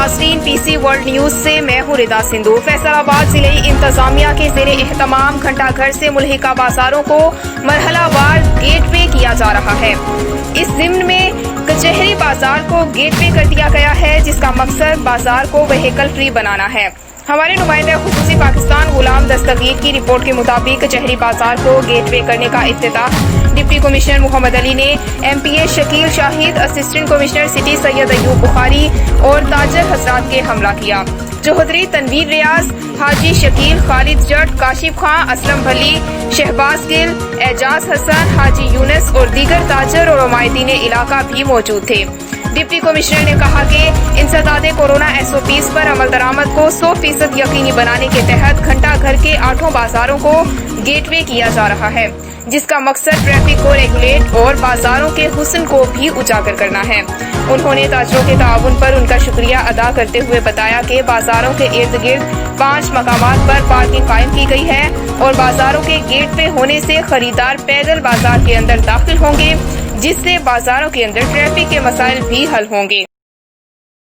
नाज़रीन, PC world news से मैं हूँ रिदा सिंधु। फैसलाबाद जिले इंतजामिया के ज़ेरे एहतमाम घंटाघर से मुल्हिका बाजारों को मरहलावार गेट वे किया जा रहा है। इस ज़िम्न में कचहरी बाजार को गेट वे कर दिया गया है, जिसका मकसद बाजार को व्हीकल फ्री बनाना है। हमारे नुमाइंदा खुसूसी पाकिस्तान गुलाम दस्तगीर की रिपोर्ट के मुताबिक कचहरी बाजार को गेट वे करने का इफ्तिताह डिप्टी कमिश्नर मोहम्मद अली ने MPA Shakeel Shahid, assistant commissioner city Syed Ayub Bukhari और ताजर हजरात के हमला किया। चौधरी तनवीर रियाज, हाजी शकील, खालिद जट, काशिफ खां, असलम भली, शहबाज गिल, एजाज हसन, हाजी यूनस और दीगर ताजर और उमायदीन इलाका भी मौजूद थे। डिप्टी कमिश्नर ने कहा कि इंसदाद कोरोना SOPs पर अमल दरामद को 100% यकीनी बनाने के तहत घंटाघर के 8 बाजारों को गेट वे किया जा रहा है, जिसका मकसद ट्रैफिक को रेगुलेट और बाजारों के हुस्न को भी उजागर करना है। उन्होंने ताजरों के ताउन पर उनका शुक्रिया अदा करते हुए बताया कि बाजारों के इर्द गिर्द 5 मकामात पर पार्किंग कायम की गई है और बाजारों के गेट वे होने से खरीदार पैदल बाजार के अंदर दाखिल होंगे, जिससे बाजारों के अंदर ट्रैफिक के मसाइल भी हल होंगे।